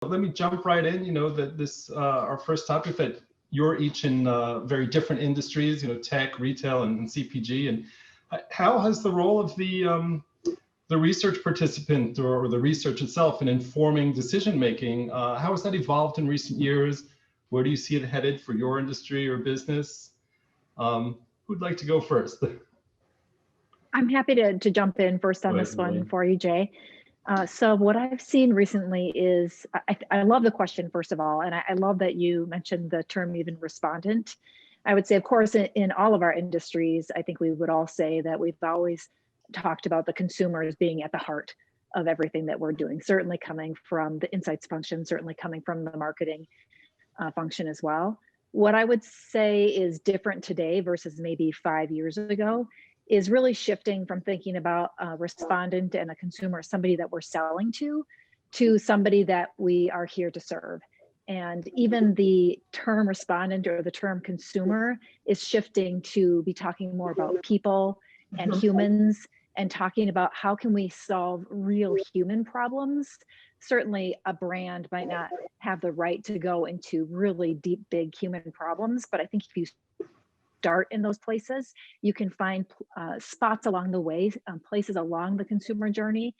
Let me jump right in. That this our first topic, that you're each in very different industries. Tech, retail, and CPG. And how has the role of the research participant or the research itself in informing decision making, how has that evolved in recent years? Where do you see it headed for your industry or business? Who'd like to go first? I'm happy to jump in first on this one for you, Jay. So what I've seen recently is, I love the question, first of all, and I love that you mentioned the term even respondent. I would say, of course, in all of our industries, I think we would all say that we've always talked about the consumers being at the heart of everything that we're doing, certainly coming from the insights function, certainly coming from the marketing function as well. What I would say is different today versus maybe 5 years ago is really shifting from thinking about a respondent and a consumer, somebody that we're selling to somebody that we are here to serve. And even the term respondent or the term consumer is shifting to be talking more about people and humans, and talking about how can we solve real human problems. Certainly a brand might not have the right to go into really deep, big human problems, but I think if you start in those places, you can find spots along the way, places along the consumer journey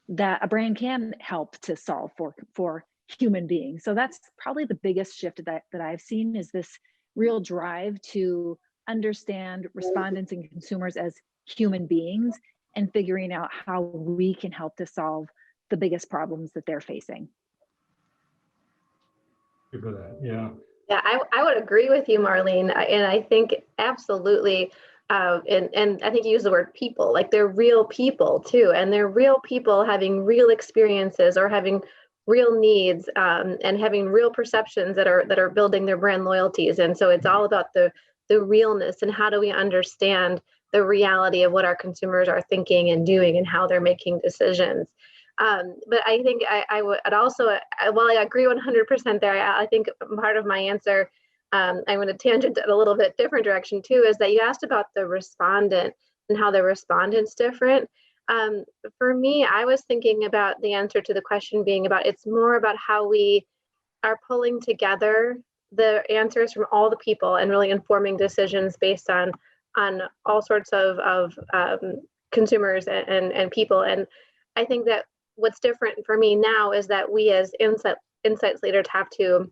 that a brand can help to solve for human beings. So that's probably the biggest shift that I've seen, is this real drive to understand respondents and consumers as human beings and figuring out how we can help to solve the biggest problems that they're facing. Good for that, yeah. Yeah, I would agree with you, Marlene. And I think absolutely, and I think you use the word people, like they're real people too. And they're real people having real experiences or having real needs, and having real perceptions that are building their brand loyalties. And so it's all about the realness and how do we understand the reality of what our consumers are thinking and doing and how they're making decisions. But I think I would also, while I agree 100% there, I think part of my answer, I'm going to tangent in a little bit different direction too, is that you asked about the respondent and how the respondent's different. For me, I was thinking about the answer to the question being about, it's more about how we are pulling together the answers from all the people and really informing decisions based on all sorts of consumers and people. And I think that what's different for me now is that we as insights leaders have to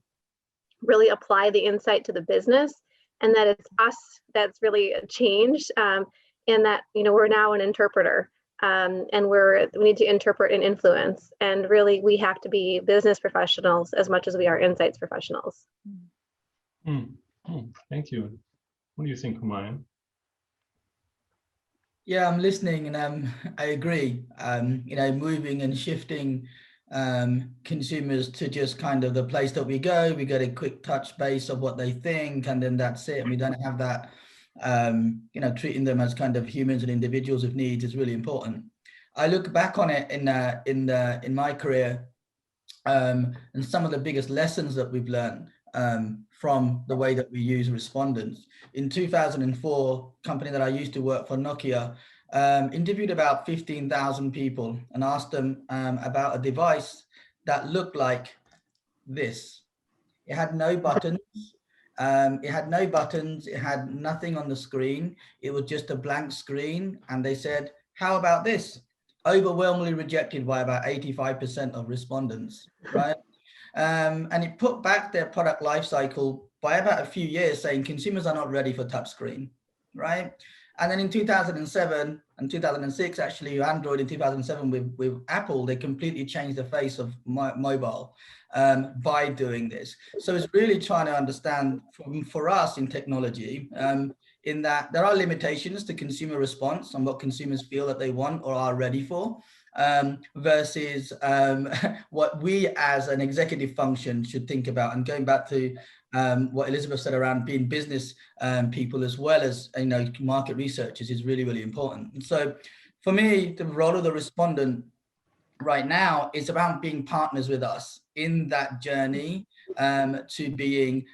really apply the insight to the business, and that it's us that's really changed, and that we're now an interpreter, and we need to interpret and influence, and really we have to be business professionals as much as we are insights professionals. Thank you. What do you think, Humayun? Yeah, I'm listening, and I agree. Moving and shifting consumers to just kind of the place that we get a quick touch base of what they think, and then that's it. And we don't have that, treating them as kind of humans and individuals with needs is really important. I look back on it in my career, and some of the biggest lessons that we've learned from the way that we use respondents. In 2004, company that I used to work for, Nokia, interviewed about 15,000 people and asked them about a device that looked like this. It had no buttons. It had nothing on the screen. It was just a blank screen. And they said, how about this? Overwhelmingly rejected by about 85% of respondents, right? And it put back their product life cycle by about a few years, saying consumers are not ready for touchscreen, right? And then in 2007 and 2006, actually, Android in 2007 with Apple, they completely changed the face of mobile by doing this. So it's really trying to understand for us in technology, in that there are limitations to consumer response and what consumers feel that they want or are ready for, versus what we as an executive function should think about. And going back to what Elizabeth said around being business people as well as market researchers is really, really important. And so for me, the role of the respondent right now is about being partners with us in that journey to getting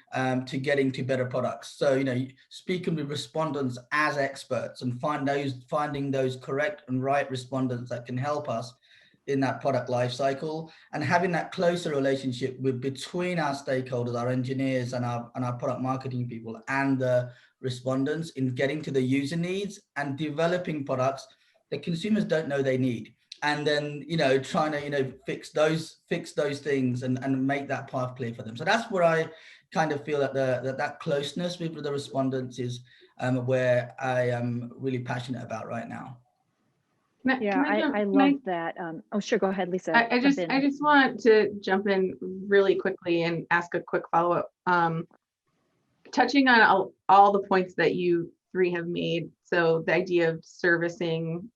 to better products. So speaking with respondents as experts and finding those correct and right respondents that can help us in that product life cycle, and having that closer relationship with between our stakeholders, our engineers and our product marketing people and the respondents in getting to the user needs and developing products that consumers don't know they need. And then, trying to, fix those things and make that path clear for them. So that's where I kind of feel that that closeness with the respondents is where I am really passionate about right now. I love that. Oh, sure. Go ahead, Lisa. I just want to jump in really quickly and ask a quick follow-up. Touching on all the points that you three have made. So the idea of servicing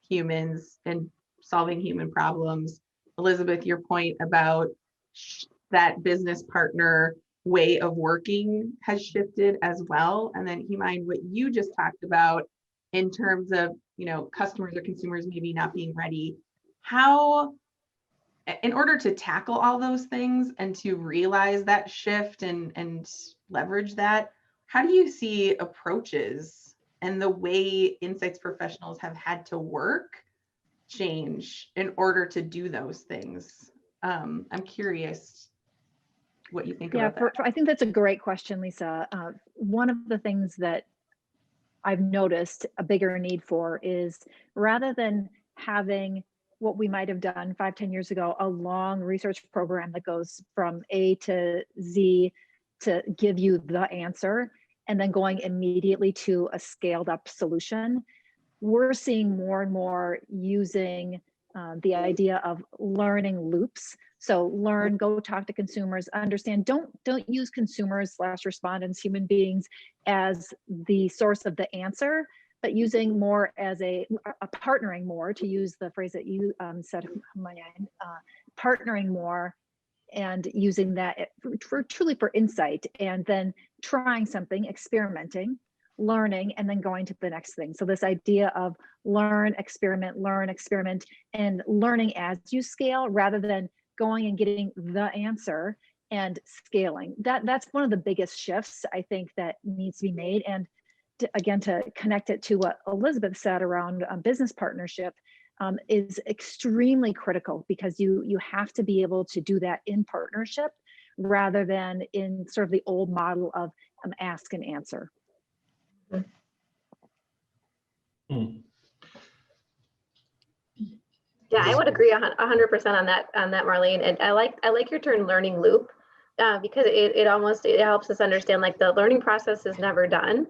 humans and solving human problems. Elizabeth, your point about that business partner way of working has shifted as well. And then Humayun, what you just talked about in terms of, customers or consumers maybe not being ready. How, in order to tackle all those things and to realize that shift and leverage that, how do you see approaches and the way insights professionals have had to work change in order to do those things? I'm curious what you think about that. I think that's a great question, Lisa. One of the things that I've noticed a bigger need for is, rather than having what we might have done 5-10 years ago, a long research program that goes from A to Z to give you the answer, and then going immediately to a scaled up solution, we're seeing more and more using the idea of learning loops. So learn, go talk to consumers, understand, don't use consumers / respondents, human beings, as the source of the answer, but using more as a partnering more, to use the phrase that you said, Humayun, partnering more and using that for truly for insight, and then trying something, experimenting, learning, and then going to the next thing. So this idea of learn, experiment, and learning as you scale, rather than going and getting the answer and scaling. That's one of the biggest shifts I think that needs to be made. And again, to connect it to what Elizabeth said around business partnership, is extremely critical, because you have to be able to do that in partnership rather than in sort of the old model of ask and answer. Yeah, I would agree 100% on that, Marlene. And I like your term learning loop, because it helps us understand, like, the learning process is never done.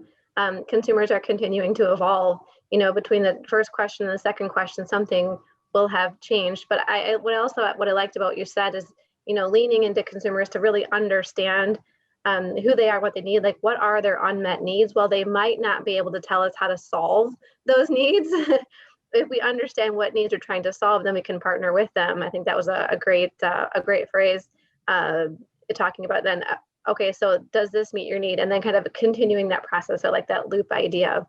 Consumers are continuing to evolve. Between the first question and the second question, something will have changed. But what I liked about what you said is, leaning into consumers to really understand who they are, what they need, like what are their unmet needs. While they might not be able to tell us how to solve those needs, if we understand what needs we're trying to solve, then we can partner with them. I think that was a great phrase, talking about then, okay, so does this meet your need? And then kind of continuing that process. I like that loop idea of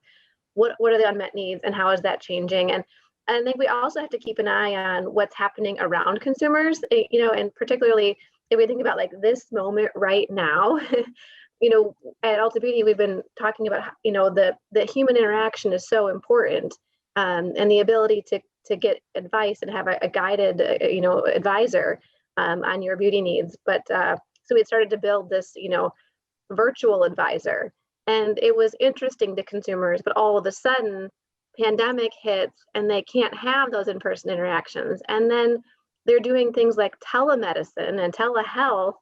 what are the unmet needs and how is that changing? And I think we also have to keep an eye on what's happening around consumers, and particularly if we think about like this moment right now, at Ulta Beauty, we've been talking about, the human interaction is so important, and the ability to get advice and have a guided, advisor on your beauty needs. But so we had started to build this, virtual advisor, and it was interesting to consumers. But all of a sudden, pandemic hits, and they can't have those in-person interactions, and then they're doing things like telemedicine and telehealth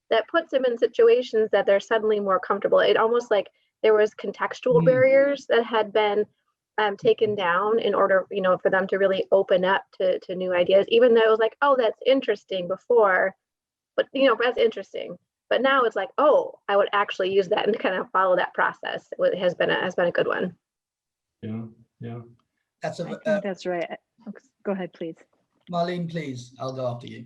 that puts them in situations that they're suddenly more comfortable. It almost like there was contextual barriers that had been taken down in order, for them to really open up to new ideas, even though it was like, oh, that's interesting before, but that's interesting. But now it's like, oh, I would actually use that and kind of follow that process. It has been a good one. Yeah. I think that's right. Go ahead, please. Marlene, please. I'll go after you.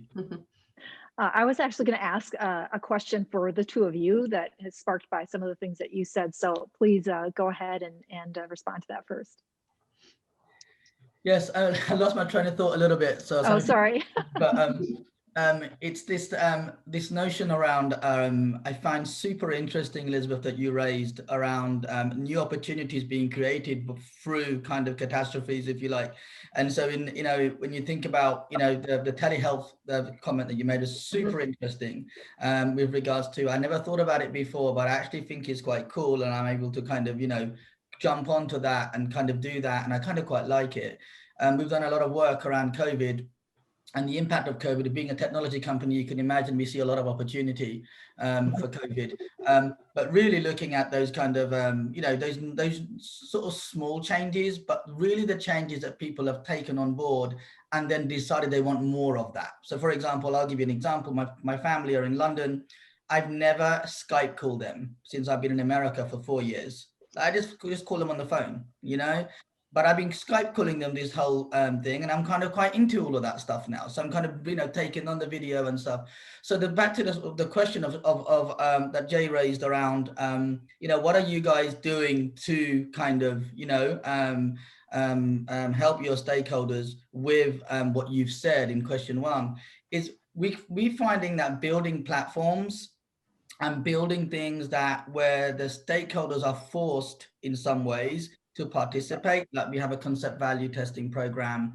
I was actually going to ask a question for the two of you that is sparked by some of the things that you said. So please go ahead and respond to that first. Yes, I lost my train of thought a little bit. So sorry. But It's this this notion around, I find super interesting, Elizabeth, that you raised around new opportunities being created through kind of catastrophes, if you like. And so in, you know, when you think about, you know, the telehealth comment that you made is super interesting with regards to, I never thought about it before, but I actually think it's quite cool, and I'm able to kind of, you know, jump onto that and kind of do that. And I kind of quite like it. We've done a lot of work around COVID and the impact of COVID. Being a technology company, you can imagine we see a lot of opportunity for COVID, but really looking at those kind of, you know, those sort of small changes, but really the changes that people have taken on board and then decided they want more of that. So for example, I'll give you an example. My family are in London. I've never Skype called them since I've been in America for 4 years. I just call them on the phone, you know, but I've been Skype calling them this whole thing, and I'm kind of quite into all of that stuff now. So I'm kind of, you know, taking on the video and stuff. So back to the question of that Jay raised around, you know, what are you guys doing to kind of, you know, help your stakeholders with what you've said in question 1, is we finding that building platforms and building things that where the stakeholders are forced in some ways to participate. Like we have a concept value testing program.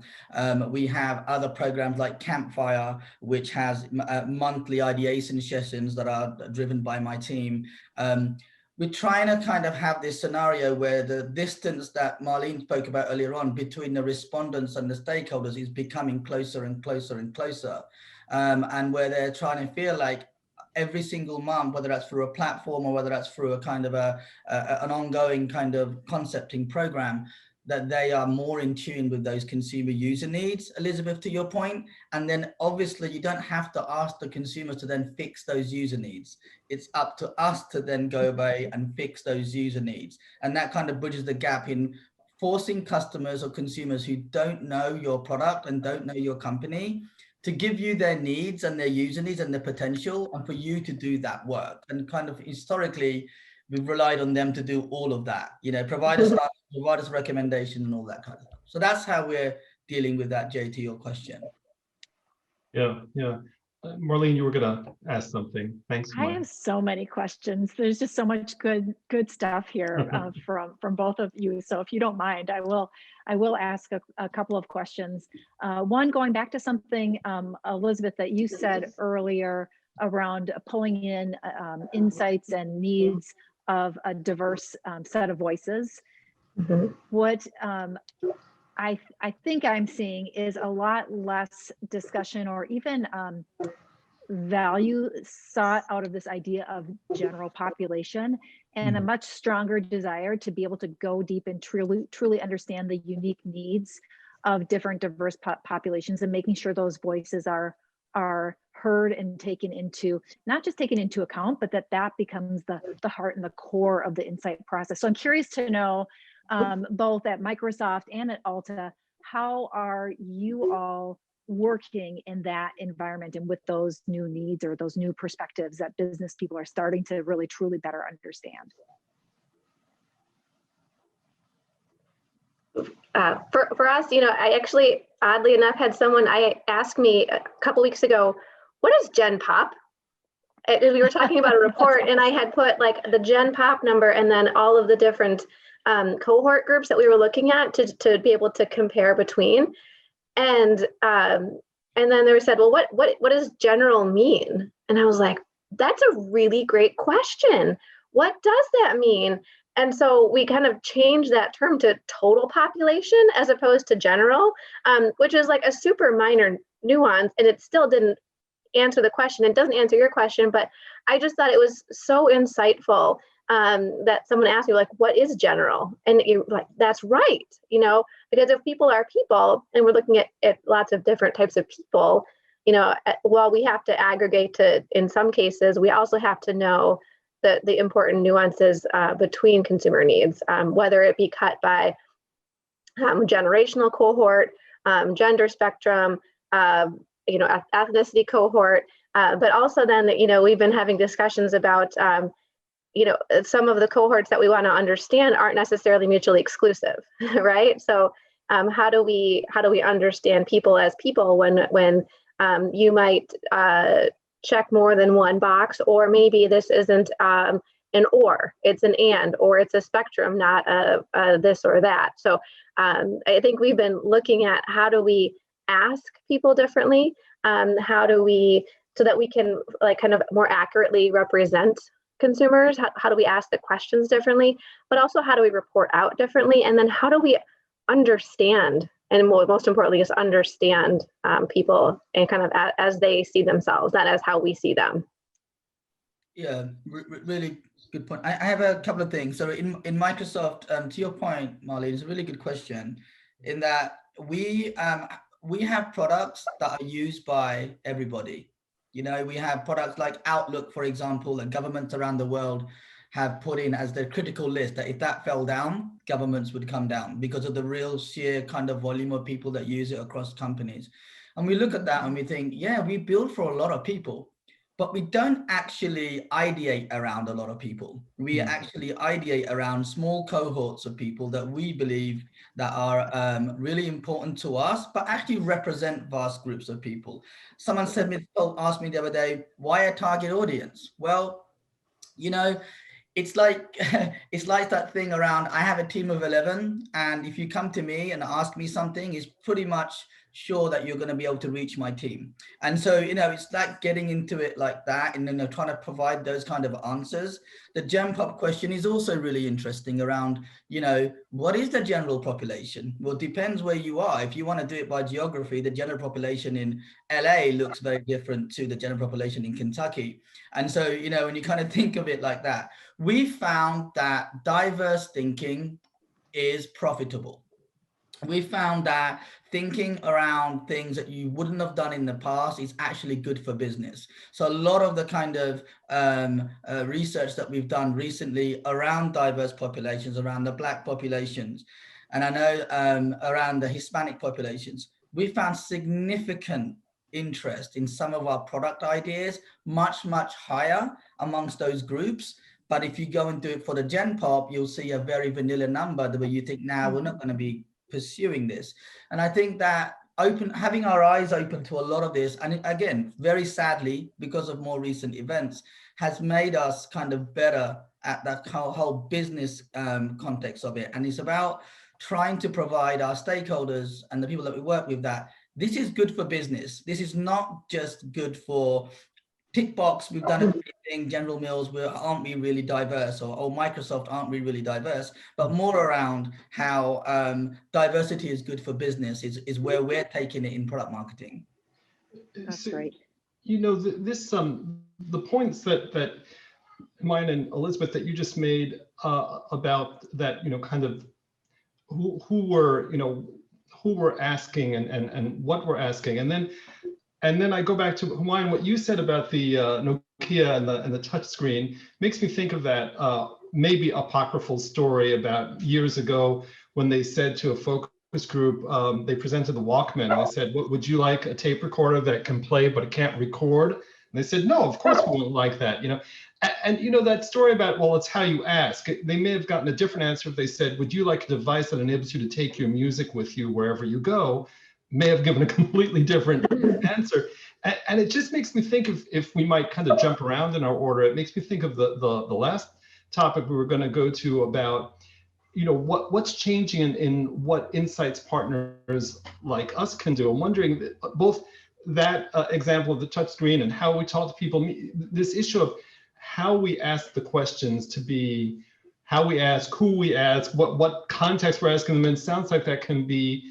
We have other programs like Campfire, which has monthly ideation sessions that are driven by my team. We're trying to kind of have this scenario where the distance that Marlene spoke about earlier on between the respondents and the stakeholders is becoming closer and closer and closer. And where they're trying to feel like every single month, whether that's through a platform or whether that's through a kind of an ongoing kind of concepting program, that they are more in tune with those consumer user needs, Elizabeth, to your point. And then obviously you don't have to ask the consumers to then fix those user needs. It's up to us to then go away and fix those user needs. And that kind of bridges the gap in forcing customers or consumers who don't know your product and don't know your company to give you their needs and their user needs and their potential, and for you to do that work. And kind of historically, we've relied on them to do all of that, you know, provide us recommendation and all that kind of stuff. So that's how we're dealing with that, Jay, to your question. Yeah. Marlene, you were gonna ask something. Thanks. I have so many questions. There's just so much good stuff here from both of you. So if you don't mind, I will ask a couple of questions. One, going back to something, Elizabeth, that you said earlier around pulling in insights and needs of a diverse set of voices. Mm-hmm. What I think I'm seeing is a lot less discussion or even value sought out of this idea of general population, and a much stronger desire to be able to go deep and truly understand the unique needs of different diverse populations, and making sure those voices are heard and taken into, not just taken into account, but that becomes the heart and the core of the insight process. So I'm curious to know, both at Microsoft and at Ulta, how are you all working in that environment and with those new needs or those new perspectives that business people are starting to really truly better understand? For us, you know, I actually, oddly enough, had someone ask me a couple weeks ago, what is Gen Pop? We were talking about a report, and I had put like the Gen Pop number and then all of the different cohort groups that we were looking at to be able to compare between. And then they said, well, what does general mean? And I was like, that's a really great question. What does that mean? And so we kind of changed that term to total population as opposed to general, which is like a super minor nuance, and it still didn't answer the question. It doesn't answer your question, but I just thought it was so insightful that someone asked me, like, what is general? And you're like, that's right, you know, because if people are people, and we're looking at lots of different types of people, you know, while we have to aggregate to, in some cases, we also have to know the important nuances between consumer needs, whether it be cut by generational cohort, gender spectrum, you know, ethnicity cohort, but also then, you know, we've been having discussions about you know, some of the cohorts that we want to understand aren't necessarily mutually exclusive, right? So how do we understand people as people when You might check more than one box, or maybe this isn't an or, it's an and, or it's a spectrum, not a this or that. So I think we've been looking at how do we ask people differently, how do we, so that we can like kind of more accurately represent consumers, how do we ask the questions differently, but also how do we report out differently, and then how do we understand, and most importantly is understand people and kind of as they see themselves, not as how we see them. Yeah, really good point. I have a couple of things. So in Microsoft, to your point, Marlene, it's a really good question in that we have products that are used by everybody. You know, we have products like Outlook, for example, that governments around the world have put in as their critical list, that if that fell down, governments would come down because of the real sheer kind of volume of people that use it across companies. And we look at that and we think, yeah, we build for a lot of people, but we don't actually ideate around a lot of people. We actually ideate around small cohorts of people that we believe that are really important to us, but actually represent vast groups of people. Someone asked me the other day, why a target audience? Well, you know, it's like that thing around, I have a team of 11, and if you come to me and ask me something, it's pretty much sure that you're going to be able to reach my team. And so, you know, it's like getting into it like that, and then trying to provide those kind of answers. The Gen Pop question is also really interesting around, you know, what is the general population? Well, it depends where you are. If you want to do it by geography, the general population in LA looks very different to the general population in Kentucky. And so, you know, when you kind of think of it like that, we found that diverse thinking is profitable. We found that thinking around things that you wouldn't have done in the past is actually good for business. So a lot of the kind of research that we've done recently around diverse populations, around the Black populations, and I know around the Hispanic populations, we found significant interest in some of our product ideas, much higher amongst those groups. But if you go and do it for the Gen Pop, you'll see a very vanilla number where you think, now we're not going to be pursuing this. And I think that having our eyes open to a lot of this, and again, very sadly, because of more recent events, has made us kind of better at that whole business context of it. And it's about trying to provide our stakeholders and the people that we work with that this is good for business. This is not just good for tick box, we've done everything, General Mills, aren't we really diverse, or Microsoft, aren't we really diverse, but more around how diversity is good for business is where we're taking it in product marketing. That's great. You know, the points that mine and Elizabeth that you just made about that, you know, kind of who we're asking and what we're asking, and then I go back to Humayun, what you said about the Nokia and the touch screen makes me think of that maybe apocryphal story about years ago when they said to a focus group, they presented the Walkman, and they said, would you like a tape recorder that can play but it can't record? And they said, no, of course we wouldn't like that, you know. And you know, that story about, well, it's how you ask. They may have gotten a different answer if they said, would you like a device that enables you to take your music with you wherever you go? May have given a completely different answer. And it just makes me think if we might kind of jump around in our order. It makes me think of the last topic we were going to go to about, you know, what's changing in what insights partners like us can do. I'm wondering both that example of the touchscreen and how we talk to people, this issue of how we ask the questions to be, how we ask, who we ask, what context we're asking them in. Sounds like that can be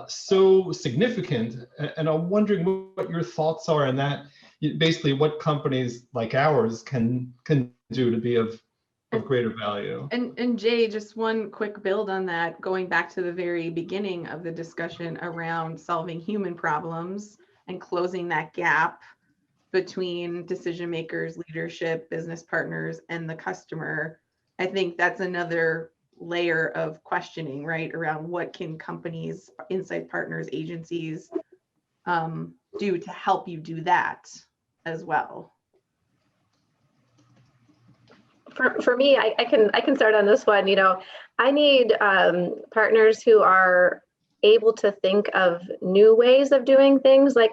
so significant, and I'm wondering what your thoughts are on that. Basically, what companies like ours can do to be of greater value. And Jay, just one quick build on that, going back to the very beginning of the discussion around solving human problems and closing that gap between decision makers, leadership, business partners, and the customer. I think that's another layer of questioning, right, around what can companies, insight partners, agencies do to help you do that as well. For me, I can start on this one. You know, I need partners who are able to think of new ways of doing things. Like,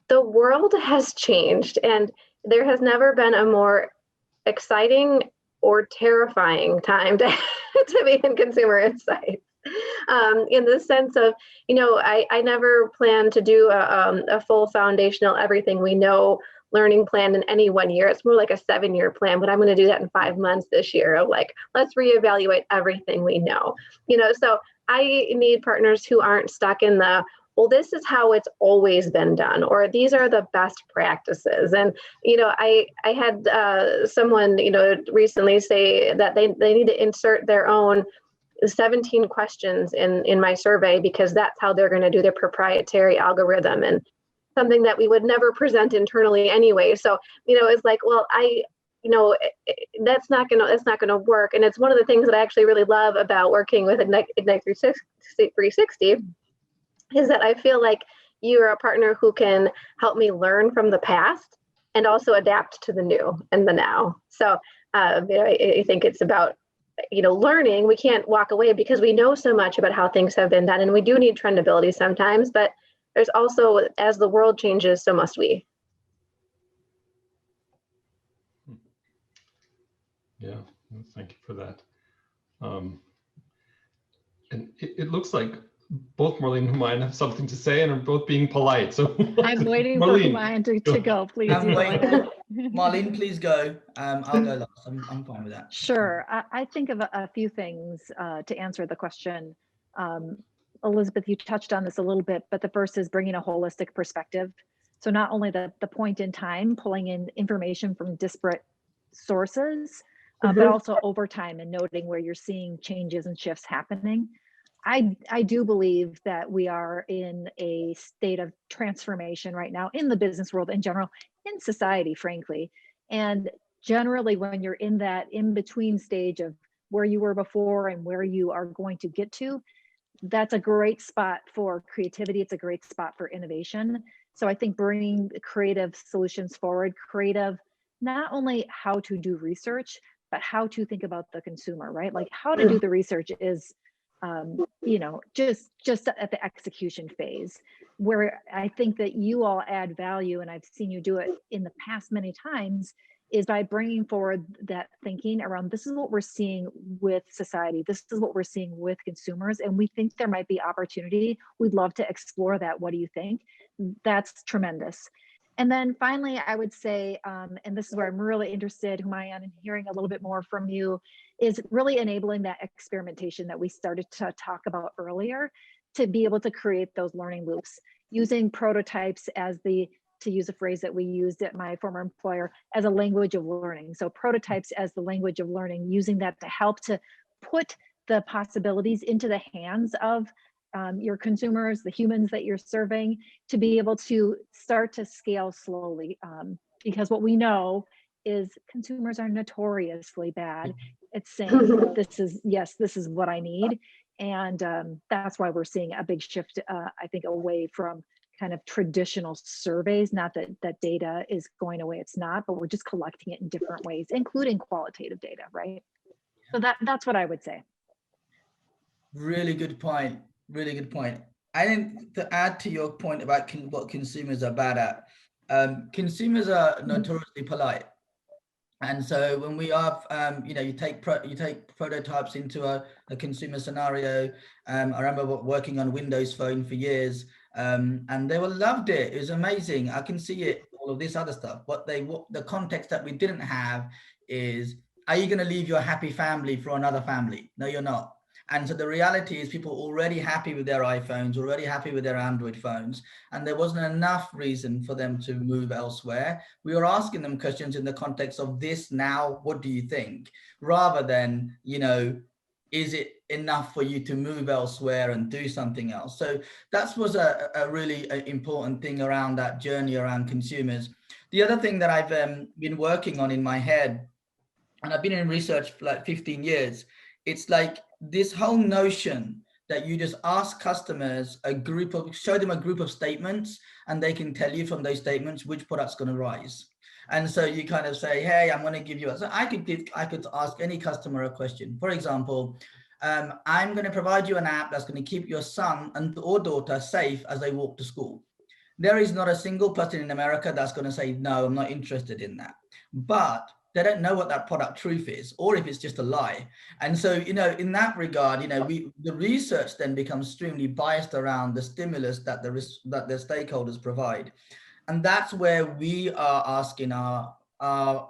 the world has changed, and there has never been a more exciting or terrifying time to, to be in consumer insights. In the sense of, I never plan to do a full foundational everything we know learning plan in any 1 year. It's more like a 7-year plan, but I'm going to do that in 5 months this year of like, let's reevaluate everything we know. So I need partners who aren't stuck in the, well, this is how it's always been done, or these are the best practices. And, I had someone, recently say that they need to insert their own 17 questions in my survey, because that's how they're going to do their proprietary algorithm, and something that we would never present internally anyway. So, it's like, well, that's not gonna work. And it's one of the things that I actually really love about working with Ignite360 is that I feel like you are a partner who can help me learn from the past and also adapt to the new and the now. So, I think it's about, learning. We can't walk away because we know so much about how things have been done, and we do need trendability sometimes, but there's also, as the world changes, so must we. Yeah, thank you for that. And it looks like both Marlene and Humayun have something to say and are both being polite. So I'm waiting for Humayun to go. Please, you go ahead. Marlene, please go. I'll go last. I'm fine with that. Sure. I think of a few things to answer the question. Elizabeth, you touched on this a little bit, but the first is bringing a holistic perspective. So not only the point in time, pulling in information from disparate sources, but also over time and noting where you're seeing changes and shifts happening. I do believe that we are in a state of transformation right now in the business world in general, in society, frankly. And generally, when you're in that in-between stage of where you were before and where you are going to get to, that's a great spot for creativity. It's a great spot for innovation. So I think bringing creative solutions forward, not only how to do research, but how to think about the consumer, right? Like how to do the research is, just at the execution phase, where I think that you all add value, and I've seen you do it in the past many times, is by bringing forward that thinking around, this is what we're seeing with society, this is what we're seeing with consumers, and we think there might be opportunity. We'd love to explore that. What do you think? That's tremendous. And then finally, I would say, and this is where I'm really interested, Humayun, in hearing a little bit more from you, is really enabling that experimentation that we started to talk about earlier, to be able to create those learning loops, using prototypes as to use a phrase that we used at my former employer, as a language of learning. So prototypes as the language of learning, using that to help to put the possibilities into the hands of your consumers, the humans that you're serving, to be able to start to scale slowly. Because what we know is consumers are notoriously bad at saying, this is what I need. And that's why we're seeing a big shift, I think, away from kind of traditional surveys. Not that data is going away, it's not, but we're just collecting it in different ways, including qualitative data, right? So that's what I would say. Really good point. Really good point. I think to add to your point about what consumers are bad at, consumers are notoriously polite. And so when we have, you take prototypes into a consumer scenario. I remember working on Windows Phone for years, and they loved it. It was amazing. I can see it, all of this other stuff. What the context that we didn't have is, are you going to leave your happy family for another family? No, you're not. And so the reality is people already happy with their iPhones, already happy with their Android phones, and there wasn't enough reason for them to move elsewhere. We were asking them questions in the context of this now, what do you think? Rather than, is it enough for you to move elsewhere and do something else? So that was a really important thing around that journey around consumers. The other thing that I've been working on in my head, and I've been in research for like 15 years, it's like this whole notion that you just ask customers show them a group of statements, and they can tell you from those statements which product's going to rise. And so you kind of say, hey, I'm going to give you so I could ask any customer a question. For example, I'm going to provide you an app that's going to keep your son or daughter safe as they walk to school. There is not a single person in America that's going to say, no, I'm not interested in that. But they don't know what that product truth is, or if it's just a lie. And so, you know, in that regard, you know, the research then becomes extremely biased around the stimulus that the stakeholders provide. And that's where we are asking our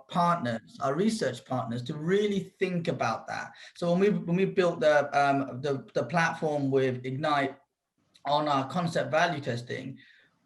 partners, our research partners, to really think about that. So when we built the platform with Ignite on our concept value testing,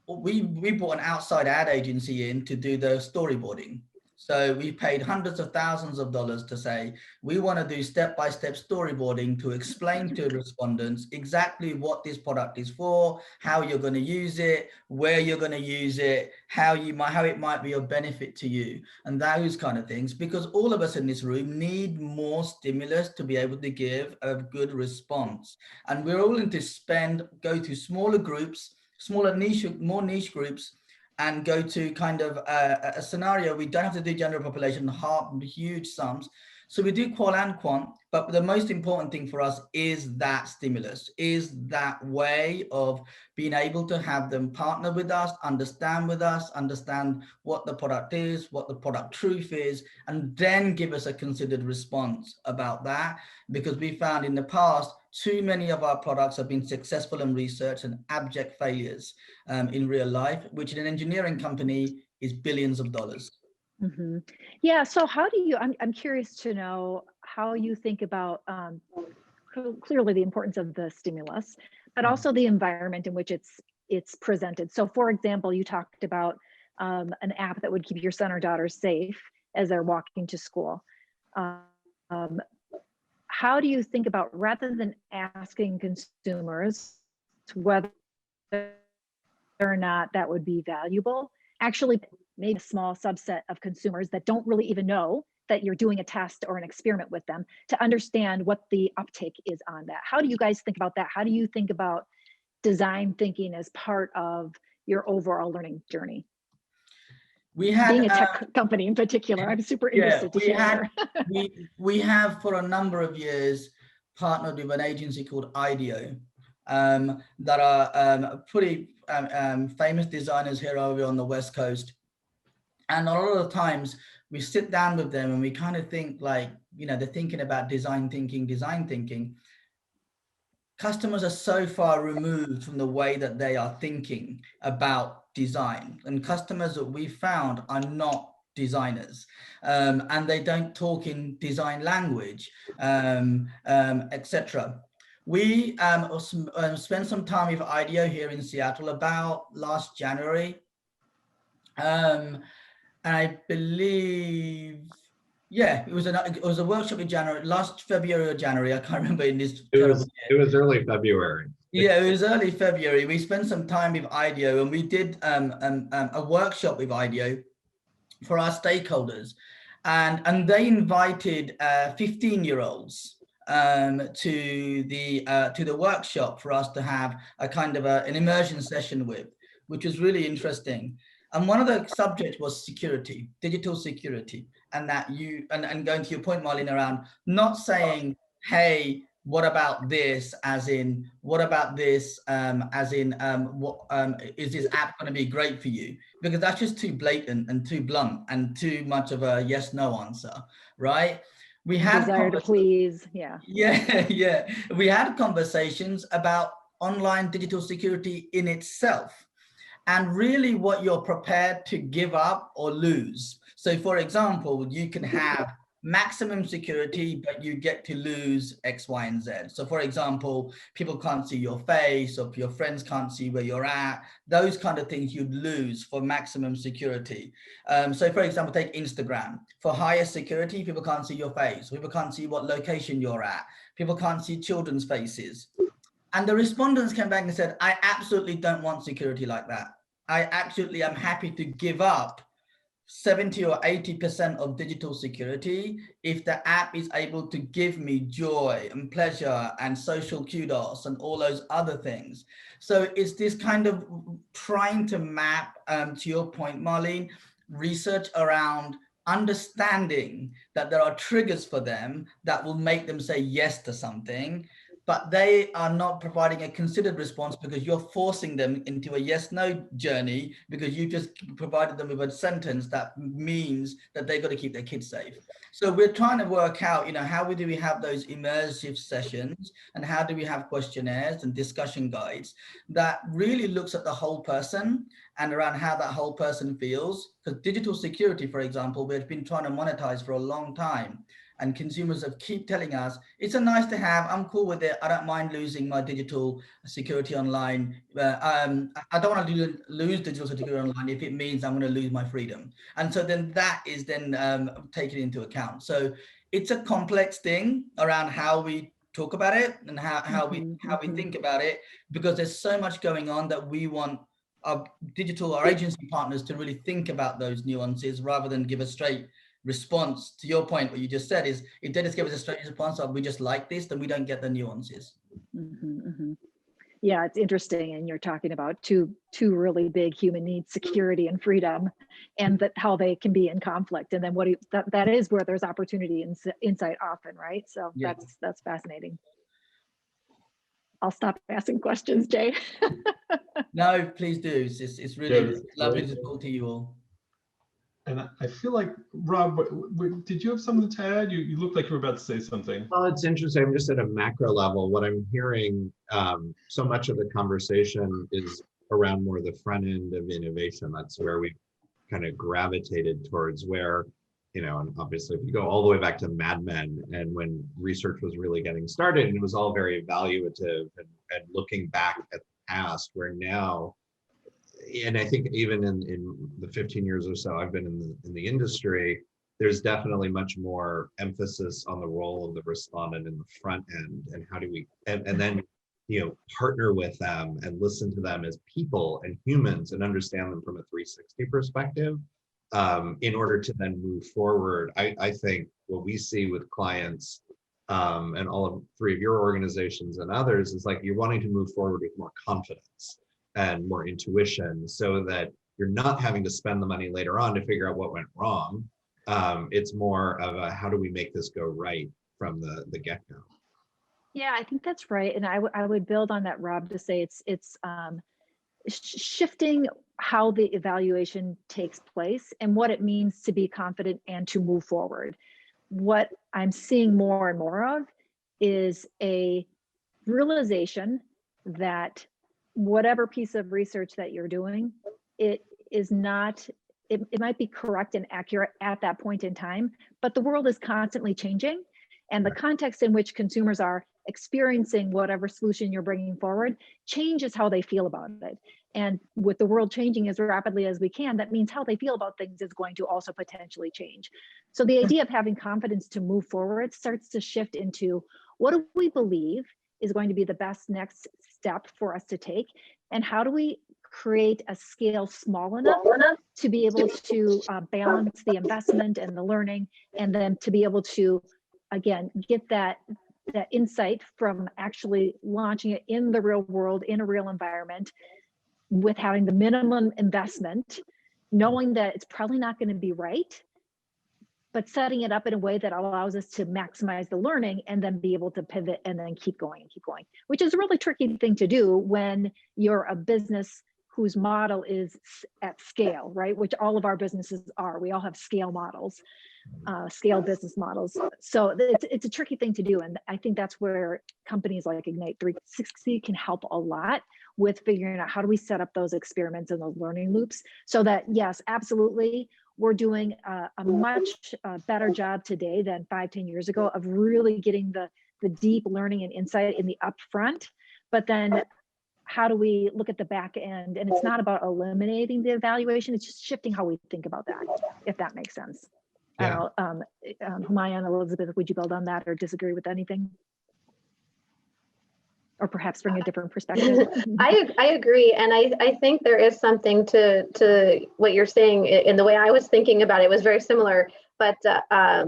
we brought an outside ad agency in to do the storyboarding. So we paid hundreds of thousands of dollars to say, we want to do step-by-step storyboarding to explain to respondents exactly what this product is for, how you're going to use it, where you're going to use it, how it might be of benefit to you, and those kind of things, because all of us in this room need more stimulus to be able to give a good response. And we're all willing to go to smaller groups, more niche groups, and go to kind of a scenario. We don't have to do general population, huge sums. So we do qual and quant, but the most important thing for us is that stimulus, is that way of being able to have them partner with us, understand what the product is, what the product truth is, and then give us a considered response about that. Because we found in the past, too many of our products have been successful in research and abject failures in real life, which in an engineering company is billions of dollars. Mm-hmm. Yeah. So how do you, I'm curious to know how you think about clearly the importance of the stimulus, but also the environment in which it's presented. So for example, you talked about an app that would keep your son or daughter safe as they're walking to school. How do you think about, rather than asking consumers whether or not that would be valuable, actually maybe a small subset of consumers that don't really even know that you're doing a test or an experiment with them, to understand what the uptake is on that? How do you guys think about that? How do you think about design thinking as part of your overall learning journey? Being a tech company in particular, I'm super interested to hear. we have for a number of years partnered with an agency called IDEO, that are pretty famous designers here over on the West Coast. And a lot of the times we sit down with them and we kind of think like, you know, they're thinking about design thinking. Customers are so far removed from the way that they are thinking about design, and customers that we found are not designers, and they don't talk in design language, etc. We spent some time with IDEO here in Seattle about last January, and I believe, yeah, it was a workshop in January, last February or January. I can't remember in this. It was early February. Yeah, it was early February. We spent some time with IDEO, and we did a workshop with IDEO for our stakeholders, and they invited 15-year-olds to the workshop for us to have a kind of an immersion session with, which was really interesting. And one of the subjects was security, digital security, and that and going to your point, Marlene, around not saying, hey, what about this, as in, what about this, as in, is this app going to be great for you? Because that's just too blatant and too blunt and too much of a yes, no answer, right? We had desire to please, yeah. We had conversations about online digital security in itself, and really what you're prepared to give up or lose. So for example, you can have maximum security, but you get to lose X, Y, and Z. So for example, people can't see your face, or your friends can't see where you're at. Those kind of things you'd lose for maximum security. So for example, take Instagram. For higher security, people can't see your face. People can't see what location you're at. People can't see children's faces. And the respondents came back and said, I absolutely don't want security like that. I absolutely am happy to give up 70 or 80% of digital security if the app is able to give me joy and pleasure and social kudos and all those other things. So it's this kind of trying to map, to your point, Marlene, research around understanding that there are triggers for them that will make them say yes to something, but they are not providing a considered response because you're forcing them into a yes/no journey because you just provided them with a sentence that means that they've got to keep their kids safe. So we're trying to work out, you know, how do we have those immersive sessions and how do we have questionnaires and discussion guides that really looks at the whole person and around how that whole person feels. Because digital security, for example, we've been trying to monetize for a long time. And consumers have keep telling us, it's a nice to have, I'm cool with it. I don't mind losing my digital security online. I don't want to lose digital security online if it means I'm going to lose my freedom. And so then that is then taken into account. So it's a complex thing around how we talk about it and how we think about it, because there's so much going on that we want our agency partners to really think about those nuances rather than give a straight response. To your point, what you just said is, if they just give us a straight response of we just like this, then we don't get the nuances. Yeah, it's interesting, and you're talking about two really big human needs, security and freedom, and that how they can be in conflict, and then that is where there's opportunity and insight often, right? So yeah. That's fascinating. I'll stop asking questions, Jay. No, please do. It's really lovely to talk to you all. And I feel like, Rob, did you have something to add? You looked like you were about to say something. Well, it's interesting. I'm just at a macro level. What I'm hearing, so much of the conversation is around more the front end of innovation. That's where we kind of gravitated towards, where, you know, and obviously if you go all the way back to Mad Men and when research was really getting started and it was all very evaluative and looking back at the past, where now, and I think even in the 15 years or so I've been in the industry, there's definitely much more emphasis on the role of the respondent in the front end, and how do we, and then, you know, partner with them and listen to them as people and humans and understand them from a 360 perspective, in order to then move forward. I think what we see with clients, and all of three of your organizations and others, is like you're wanting to move forward with more confidence and more intuition, so that you're not having to spend the money later on to figure out what went wrong. It's more of a, how do we make this go right from the get-go? Yeah, I think that's right. And I would build on that, Rob, to say it's shifting how the evaluation takes place and what it means to be confident and to move forward. What I'm seeing more and more of is a realization that whatever piece of research that you're doing, it is not, it might be correct and accurate at that point in time, but the world is constantly changing, and the context in which consumers are experiencing whatever solution you're bringing forward changes how they feel about it. And with the world changing as rapidly as we can, that means how they feel about things is going to also potentially change. So the idea of having confidence to move forward starts to shift into, what do we believe is going to be the best next step for us to take? And how do we create a scale small enough to be able to balance the investment and the learning, and then to be able to, again, get that insight from actually launching it in the real world, in a real environment, with having the minimum investment, knowing that it's probably not going to be right, but setting it up in a way that allows us to maximize the learning and then be able to pivot and then keep going, which is a really tricky thing to do when you're a business whose model is at scale, right? Which all of our businesses are. We all have scale models, scale business models. So it's a tricky thing to do. And I think that's where companies like Ignite360 can help a lot with figuring out, how do we set up those experiments and those learning loops, so that, yes, absolutely, we're doing a much better job today than 5-10 years ago of really getting the deep learning and insight in the upfront. But then how do we look at the back end? And it's not about eliminating the evaluation, it's just shifting how we think about that, if that makes sense. Yeah. I don't know, Humayun, Elizabeth, would you build on that or disagree with anything? Or perhaps bring a different perspective? I agree, and I think there is something to what you're saying. In the way I was thinking about it was very similar, but I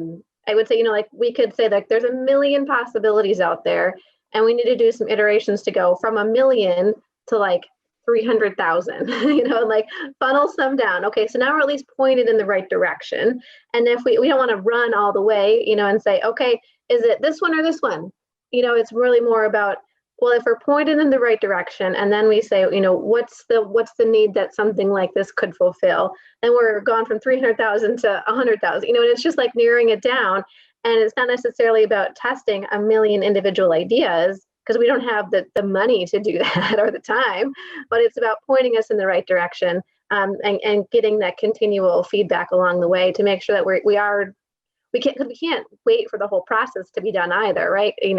would say, you know, like we could say that there's a million possibilities out there, and we need to do some iterations to go from 1 million to like 300,000, you know, like funnel some down. Okay, so now we're at least pointed in the right direction. And if we don't want to run all the way, you know, and say, okay, is it this one or this one? it's really more about, well, if we're pointed in the right direction, and then we say, what's the need that something like this could fulfill, and we're gone from 300,000 to 100,000, and it's just like narrowing it down. And it's not necessarily about testing a million individual ideas, because we don't have the money to do that or the time, but it's about pointing us in the right direction, and getting that continual feedback along the way to make sure that we can't wait for the whole process to be done either, right? We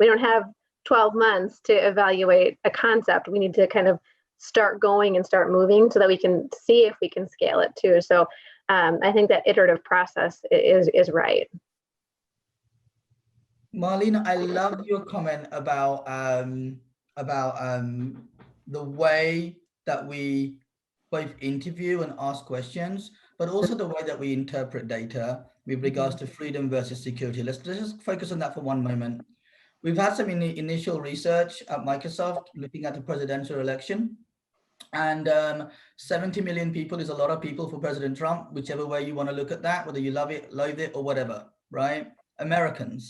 don't have 12 months to evaluate a concept. We need to kind of start going and start moving so that we can see if we can scale it too. So I think that iterative process is right. Marlene, I love your comment about the way that we both interview and ask questions, but also the way that we interpret data with regards to freedom versus security. Let's just focus on that for one moment. We've had some initial research at Microsoft looking at the presidential election, and 70 million people is a lot of people for President Trump, whichever way you want to look at that, whether you love it, loathe it, or whatever, right? American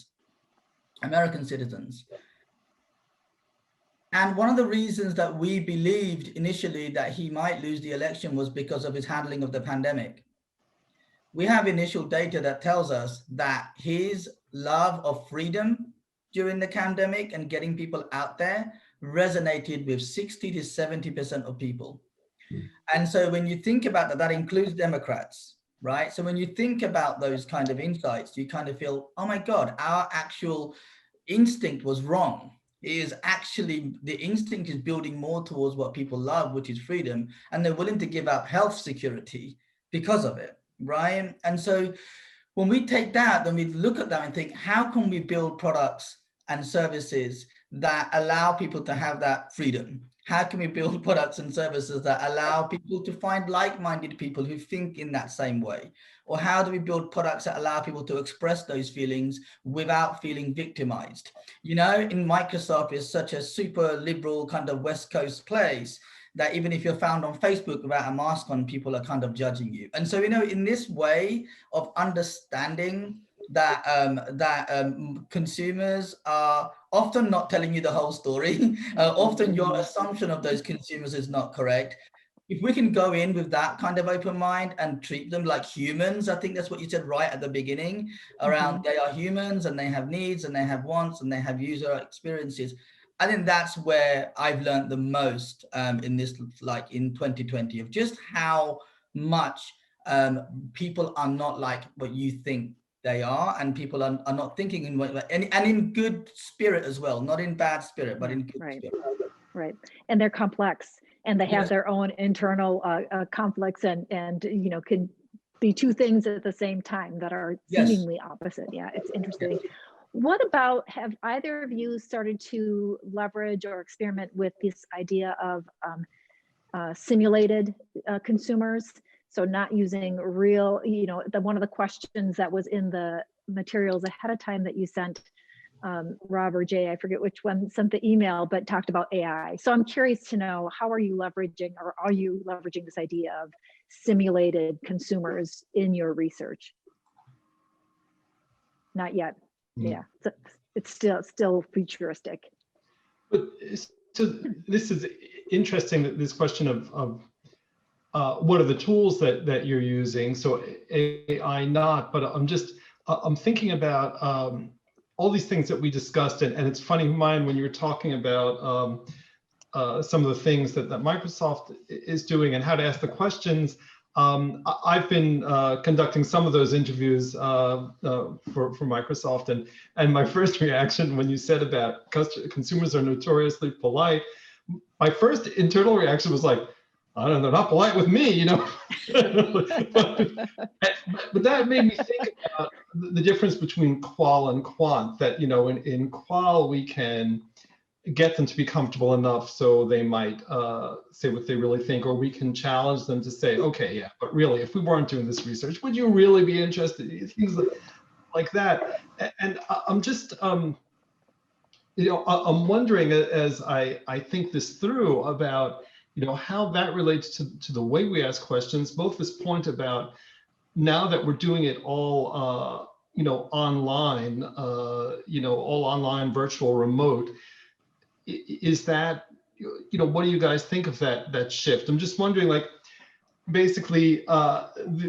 citizens. And one of the reasons that we believed initially that he might lose the election was because of his handling of the pandemic. We have initial data that tells us that his love of freedom during the pandemic and getting people out there resonated with 60 to 70% of people. And so when you think about that, that includes Democrats, right? So when you think about those kind of insights, you kind of feel, oh my God, our actual instinct was wrong. The instinct is building more towards what people love, which is freedom, and they're willing to give up health security because of it, right? And so when we take that, then we look at that and think, how can we build products and services that allow people to have that freedom? How can we build products and services that allow people to find like-minded people who think in that same way? Or how do we build products that allow people to express those feelings without feeling victimized? In Microsoft is such a super liberal kind of West Coast place that even if you're found on Facebook without a mask on, people are kind of judging you. And so, in this way of understanding that consumers are often not telling you the whole story, often your assumption of those consumers is not correct. If we can go in with that kind of open mind and treat them like humans, I think that's what you said right at the beginning around they are humans and they have needs and they have wants and they have user experiences. I think that's where I've learned the most in this, like in 2020, of just how much people are not like what you think they are, and people are not thinking in and in good spirit as well, not in bad spirit, but in good spirit. Right, and they're complex, and they have their own internal conflicts, and could be two things at the same time that are seemingly opposite. Yeah, it's interesting. Yes. What about, have either of you started to leverage or experiment with this idea of simulated consumers? So not using real, one of the questions that was in the materials ahead of time that you sent, Rob or Jay, I forget which one sent the email, but talked about AI. So I'm curious to know, how are you leveraging this idea of simulated consumers in your research? Not yet. Yeah, so it's still futuristic. But so this is interesting, that this question of what are the tools that you're using? So AI not, but I'm thinking about all these things that we discussed, and it's funny, Humayun, when you were talking about some of the things that Microsoft is doing and how to ask the questions. I've been conducting some of those interviews for Microsoft, and my first reaction when you said about consumers are notoriously polite, my first internal reaction was like, I don't know, not polite with me, but that made me think about the difference between qual and quant, that, in qual we can get them to be comfortable enough so they might say what they really think, or we can challenge them to say, okay, yeah, but really, if we weren't doing this research, would you really be interested? Things like that. And I'm just, I'm wondering, as I think this through, about how that relates to the way we ask questions, both this point about now that we're doing it all online, all online, virtual, remote. Is that, what do you guys think of that shift? I'm just wondering, like, basically,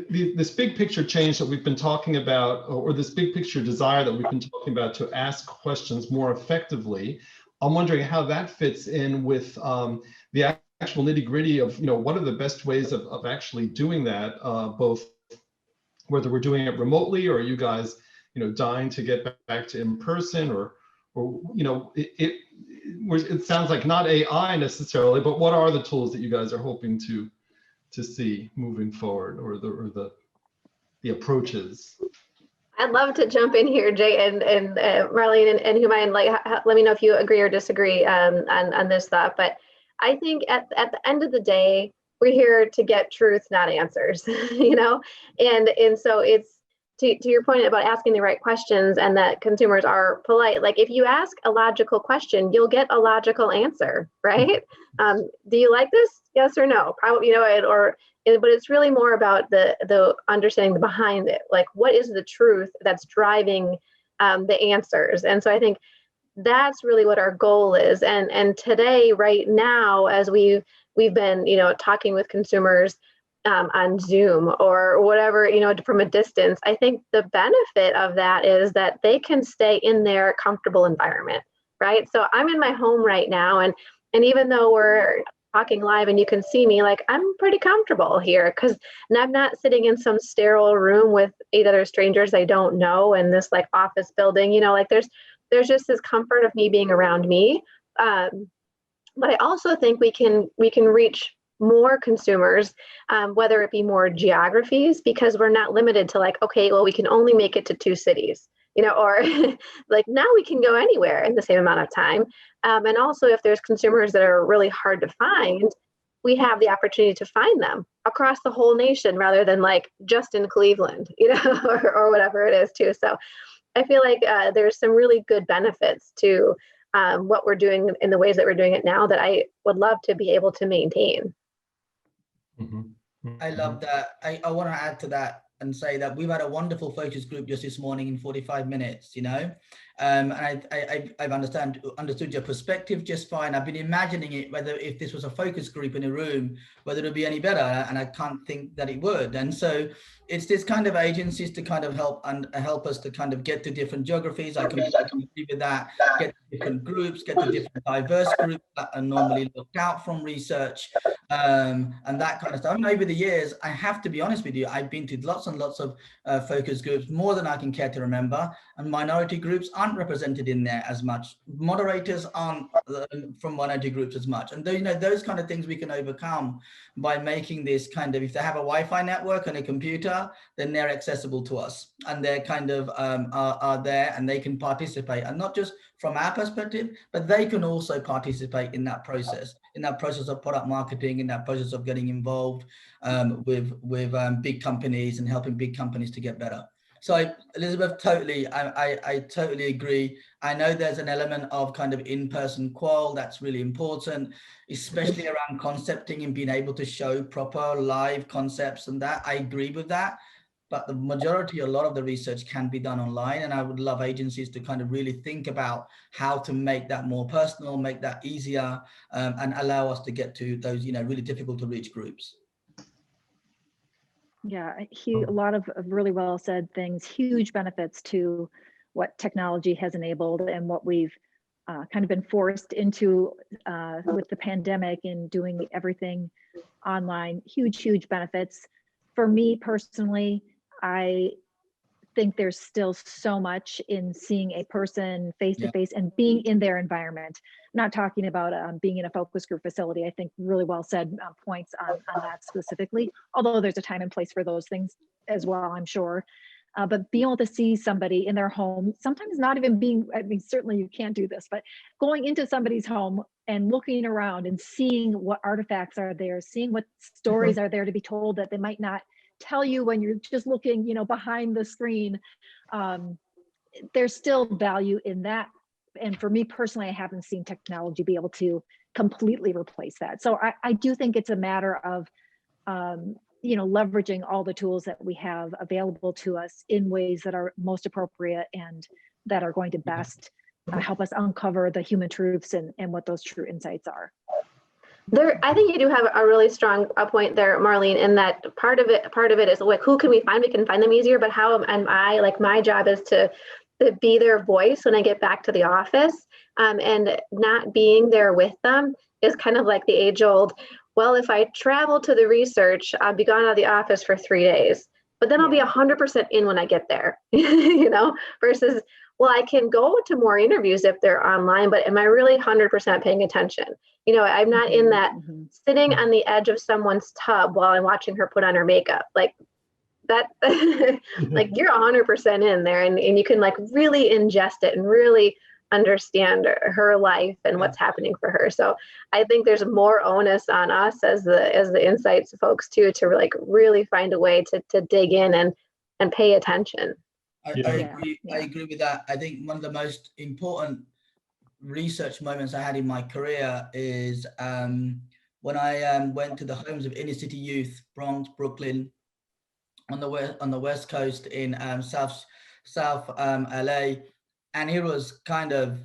this big picture change that we've been talking about, or this big picture desire that we've been talking about to ask questions more effectively, I'm wondering how that fits in with the actual nitty-gritty of, what are the best ways of actually doing that, both whether we're doing it remotely, or are you guys, dying to get back to in person, or it sounds like not AI necessarily, but what are the tools that you guys are hoping to see moving forward, or the approaches? I'd love to jump in here, Jay and Marlene and Humayun. Let me know if you agree or disagree on this thought. But I think at the end of the day, we're here to get truth, not answers. And so it's to your point about asking the right questions and that consumers are polite. Like, if you ask a logical question, you'll get a logical answer, right? Do you like this? Yes or no? Probably, but it's really more about the understanding behind it. Like, what is the truth that's driving the answers? And so I think that's really what our goal is. And today, right now, as we've been, talking with consumers on Zoom or whatever, from a distance, I think the benefit of that is that they can stay in their comfortable environment, right? So I'm in my home right now, and even though we're talking live and you can see me, like, I'm pretty comfortable here because I'm not sitting in some sterile room with 8 other strangers I don't know in this like office building, like there's just this comfort of me being around me. But I also think we can reach more consumers, whether it be more geographies, because we're not limited to like, okay, well, we can only make it to 2 cities, or like now we can go anywhere in the same amount of time. And also, if there's consumers that are really hard to find, we have the opportunity to find them across the whole nation rather than like just in Cleveland, or whatever it is too. So I feel like there's some really good benefits to what we're doing in the ways that we're doing it now that I would love to be able to maintain. Mm-hmm. I love that. I want to add to that and say that we've had a wonderful focus group just this morning in 45 minutes, and I've understood your perspective just fine. I've been imagining it, whether if this was a focus group in a room, whether it would be any better, and I can't think that it would. And so it's this kind of agencies to kind of help us to kind of get to different geographies. I can agree with that. Get to different groups, get to different diverse groups that are normally looked out from research, and that kind of stuff. I mean, over the years, I have to be honest with you, I've been to lots and lots of focus groups, more than I can care to remember, and minority groups aren't represented in there as much. Moderators aren't from minority groups as much. And those kind of things we can overcome by making this kind of, if they have a Wi-Fi network and a computer, then they're accessible to us, and they're kind of are there, and they can participate, and not just from our perspective, but they can also participate in that process of product marketing, in that process of getting involved with big companies and helping big companies to get better. So Elizabeth, I totally agree. I know there's an element of kind of in-person qual that's really important, especially around concepting and being able to show proper live concepts and that. I agree with that. But the majority, a lot of the research can be done online. And I would love agencies to kind of really think about how to make that more personal, make that easier, and allow us to get to those, really difficult to reach groups. Yeah, a lot of really well said things, huge benefits to what technology has enabled and what we've kind of been forced into with the pandemic and doing everything online, huge benefits. For me personally, I think there's still so much in seeing a person face to face and being in their environment. I'm not talking about being in a focus group facility. I think really well said points on that specifically, although there's a time and place for those things as well, I'm sure. But being able to see somebody in their home, sometimes not even being, I mean, certainly you can't do this, but going into somebody's home and looking around and seeing what artifacts are there, seeing what stories are there to be told that they might not tell you when you're just looking, behind the screen. There's still value in that. And for me personally, I haven't seen technology be able to completely replace that. So I do think it's a matter of, leveraging all the tools that we have available to us in ways that are most appropriate and that are going to best help us uncover the human truths and what those true insights are. I think you do have a really strong point there, Marlene, in that part of it is like, who can we find? We can find them easier, but how am I, like, my job is to be their voice when I get back to the office, and not being there with them is kind of like the age old, well, if I travel to the research, I'll be gone out of the office for 3 days, but then I'll be 100% in when I get there, versus, well, I can go to more interviews if they're online, but am I really 100% paying attention? I'm not in that sitting on the edge of someone's tub while I'm watching her put on her makeup. Like that, like you're 100% in there, and you can like really ingest it and really understand her life and what's happening for her. So I think there's more onus on us as the insights folks too, to like really find a way to dig in and pay attention. I agree with that. I think one of the most important research moments I had in my career is when I went to the homes of inner city youth, Bronx, Brooklyn, on the West Coast in South LA, and it was kind of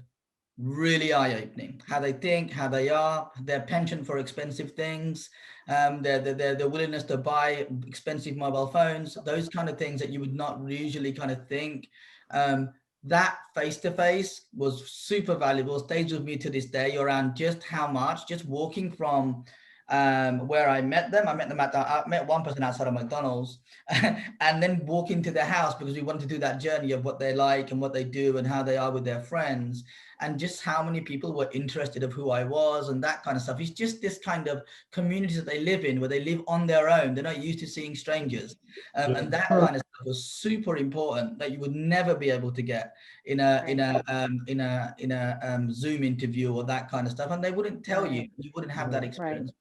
really eye-opening. How they think, how they are, their penchant for expensive things, their willingness to buy expensive mobile phones, those kind of things that you would not usually kind of think. That face-to-face was super valuable, stays with me to this day, around just how much, just walking from where I met them I met one person outside of McDonald's, and then walking to their house, because we wanted to do that journey of what they like and what they do and how they are with their friends, and just how many people were interested of who I was and that kind of stuff. It's just this kind of community that they live in, where they live on their own. They're not used to seeing strangers, and that kind of stuff was super important, that you would never be able to get in a Zoom interview or that kind of stuff, and they wouldn't tell you wouldn't have that experience.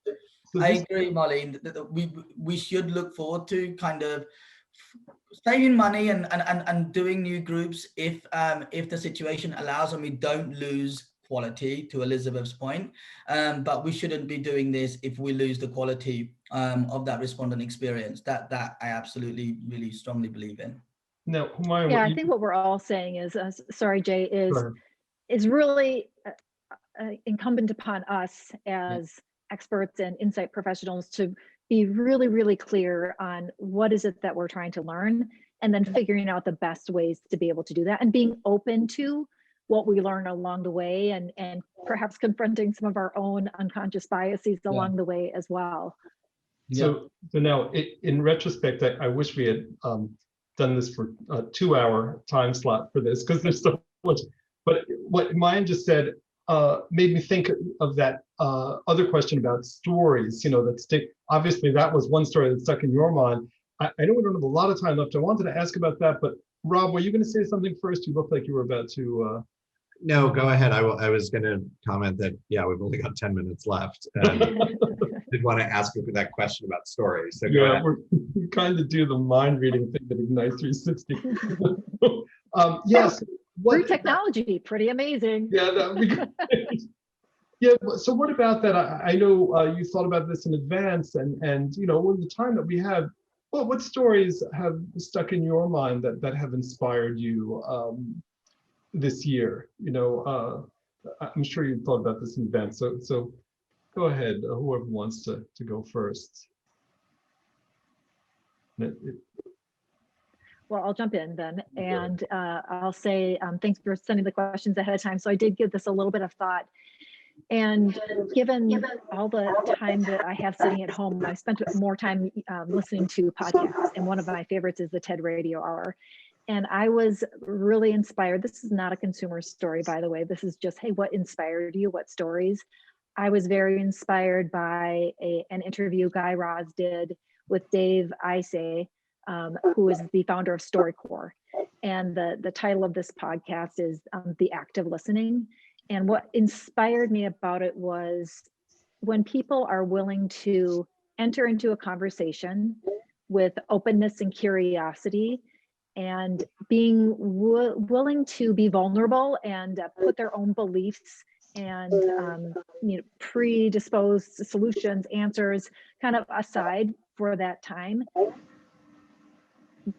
I agree, Marlene, that we should look forward to kind of saving money and doing new groups if the situation allows and we don't lose quality, to Elizabeth's point, but we shouldn't be doing this if we lose the quality of that respondent experience. That I absolutely really strongly believe in. Now, Humayun, I think what we're all saying is, sorry, Jay, is really incumbent upon us as experts and insight professionals to be really, really clear on what is it that we're trying to learn, and then figuring out the best ways to be able to do that, and being open to what we learn along the way, and perhaps confronting some of our own unconscious biases along the way as well. So now, in retrospect, I wish we had done this for a 2-hour time slot for this, because there's so much. But what Humayun just said made me think of that other question about stories, that stick. Obviously, that was one story that stuck in your mind. I know we don't have a lot of time left. I wanted to ask about that, but Rob, were you going to say something first? You looked like you were about to. No, go ahead. I was going to comment that, we've only got 10 minutes left. And did want to ask you that question about stories. So we kind of do the mind reading thing that Ignite360. Yes. Through technology, pretty amazing. Yeah, that would be great. Yeah, so what about that? I know you thought about this in advance, and with the time that we have, well, what stories have stuck in your mind that have inspired you this year? I'm sure you thought about this in advance. So go ahead, whoever wants to go first. Well, I'll jump in then, and I'll say thanks for sending the questions ahead of time. So I did give this a little bit of thought, and given all the time that I have sitting at home, I spent more time listening to podcasts, and one of my favorites is the TED Radio Hour. And I was really inspired. This is not a consumer story, by the way. This is just, hey, what inspired you? What stories? I was very inspired by an interview Guy Raz did with Dave Isay, who is the founder of StoryCorps. And the title of this podcast is The Act of Listening. And what inspired me about it was when people are willing to enter into a conversation with openness and curiosity, and being willing to be vulnerable and put their own beliefs and predisposed solutions, answers kind of aside for that time,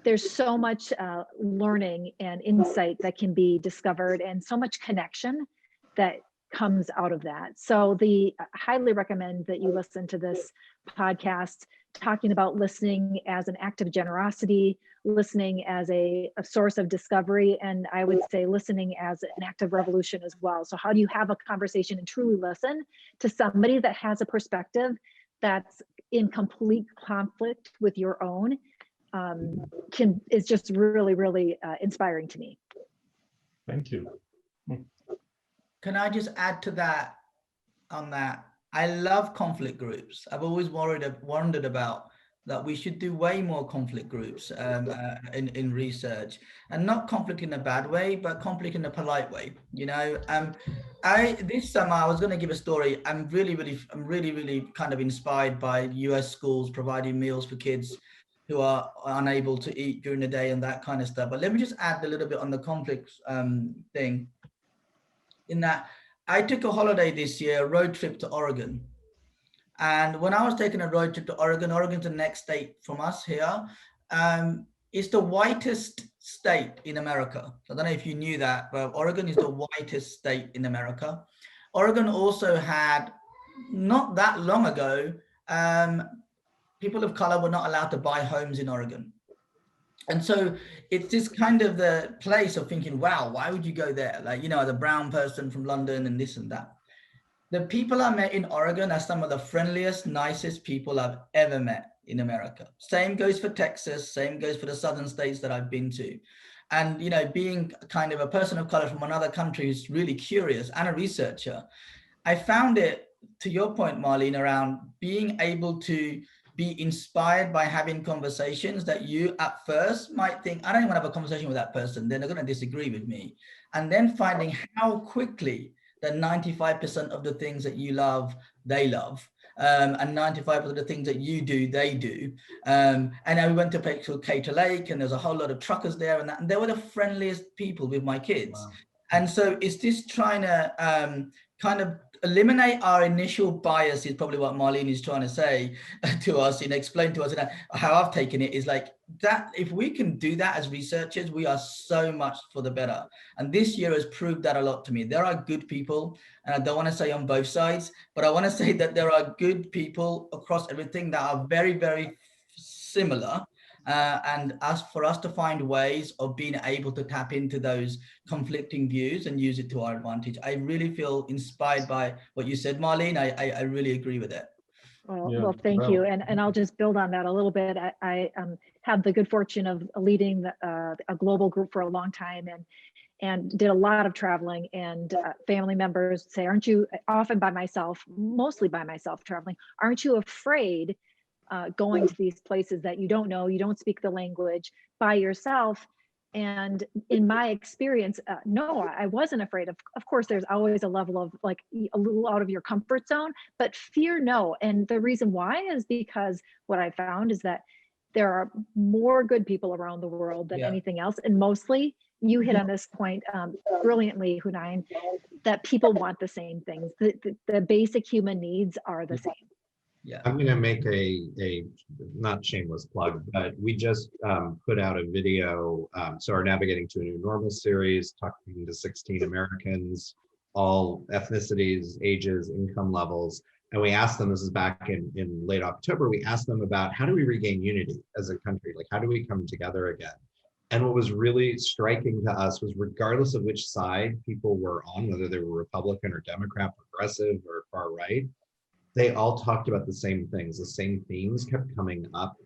there's so much learning and insight that can be discovered, and so much connection that comes out of that. So I highly recommend that you listen to this podcast, talking about listening as an act of generosity, listening as a source of discovery, and I would say listening as an act of revolution as well. So how do you have a conversation and truly listen to somebody that has a perspective that's in complete conflict with your own? Is just really, really inspiring to me. Thank you. Can I just add to that on that? I love conflict groups. I've always wondered about that. We should do way more conflict groups in research, and not conflict in a bad way, but conflict in a polite way. You know, this summer I was going to give a story. I'm really kind of inspired by US schools providing meals for kids who are unable to eat during the day and that kind of stuff. But let me just add a little bit on the conflicts thing. In that, I took a holiday this year, a road trip to Oregon. And when I was taking a road trip to Oregon, Oregon's the next state from us here. It's the whitest state in America. I don't know if you knew that, but Oregon is the whitest state in America. Oregon also had, not that long ago, people of color were not allowed to buy homes in Oregon. And so it's this kind of the place of thinking, wow, why would you go there? Like, you know, as a brown person from London and this and that. The people I met in Oregon are some of the friendliest, nicest people I've ever met in America. Same goes for Texas, same goes for the southern states that I've been to. And, you know, being kind of a person of color from another country who's really curious and a researcher, I found it, to your point, Marlene, around being able to be inspired by having conversations that you at first might think, I don't want to have a conversation with that person, then they're going to disagree with me. And then finding how quickly that 95% of the things that you love, they love. And 95% of the things that you do, they do. And then we went to a place called Cater Lake, and there's a whole lot of truckers there, and they were the friendliest people with my kids. Wow. And so it's this trying to kind of eliminate our initial bias is probably what Marlene is trying to say to us and explain to us. And how I've taken it is like that, if we can do that as researchers, we are so much for the better. And this year has proved that a lot to me. There are good people, and I don't want to say on both sides, but I want to say that there are good people across everything that are very, very similar. And for us to find ways of being able to tap into those conflicting views and use it to our advantage. I really feel inspired by what you said, Marlene. I really agree with it. Well, thank you. And I'll just build on that a little bit. I had the good fortune of leading a global group for a long time, and did a lot of traveling, and family members say, aren't you, often by myself, mostly by myself traveling, aren't you afraid going to these places that you don't know, you don't speak the language, by yourself? And in my experience, no, I wasn't afraid. Of course, there's always a level of like a little out of your comfort zone, but fear, no. And the reason why is because what I found is that there are more good people around the world than anything else. And mostly, you hit on this point brilliantly, Humayun, that people want the same things. The basic human needs are the same. Yeah, I'm going to make a not shameless plug, but we just put out a video. So our Navigating to a New Normal series, talking to 16 Americans, all ethnicities, ages, income levels. And we asked them, this is back in late October, we asked them about how do we regain unity as a country? Like, how do we come together again? And what was really striking to us was regardless of which side people were on, whether they were Republican or Democrat, progressive or far right, they all talked about the same things. The same themes kept coming up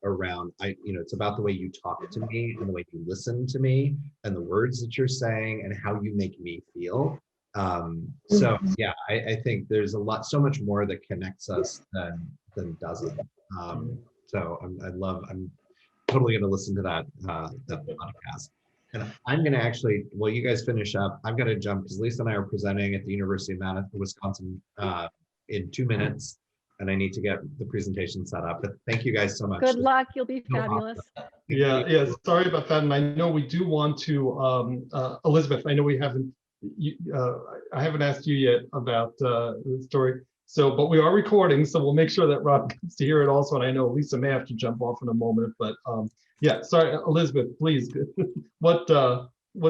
around, it's about the way you talk to me and the way you listen to me and the words that you're saying and how you make me feel. So yeah, I think there's so much more that connects us than doesn't. So I'm totally going to listen to that podcast. And I'm going to actually, while you guys finish up, I've got to jump because Lisa and I are presenting at the University of Wisconsin in 2 minutes, and I need to get the presentation set up. But thank you guys so much. Good luck. You'll be fabulous. Yeah. Sorry about that. And I know we do want to, Elizabeth, I know we haven't, I haven't asked you yet about the story. So, but we are recording, so we'll make sure that Rob gets to hear it also. And I know Lisa may have to jump off in a moment, but yeah, sorry, Elizabeth, please. What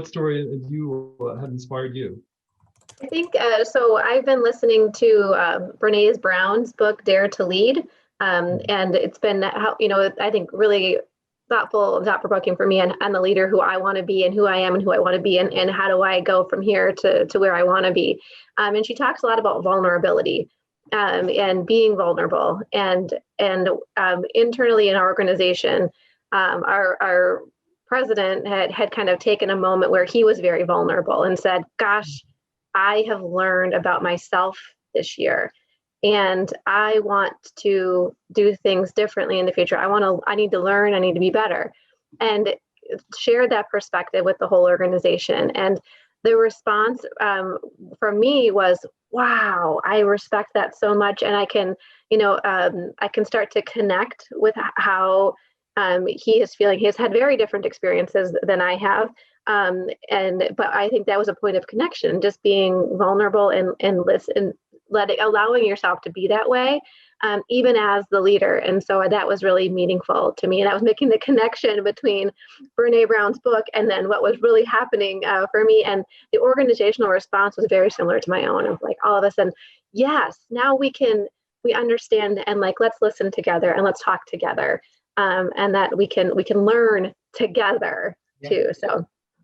story have you have inspired you? I think so. I've been listening to Brene Brown's book, Dare to Lead, and it's been, I think really thoughtful, thought-provoking for me, and the leader who I want to be, and who I am, and who I want to be, and how do I go from here to where I want to be. And she talks a lot about vulnerability. And being vulnerable, and internally in our organization, our president had kind of taken a moment where he was very vulnerable and said, "Gosh, I have learned about myself this year, and I want to do things differently in the future. I need to learn. I need to be better," and share that perspective with the whole organization. And the response from me was, wow, I respect that so much. And I can, I can start to connect with how he is feeling. He has had very different experiences than I have. But I think that was a point of connection, just being vulnerable and listen, allowing yourself to be that way, even as the leader. And so that was really meaningful to me. And I was making the connection between Brene Brown's book and then what was really happening for me. And the organizational response was very similar to my own, of like all of a sudden, yes, now we understand, and like, let's listen together and let's talk together. And that we can learn together too. So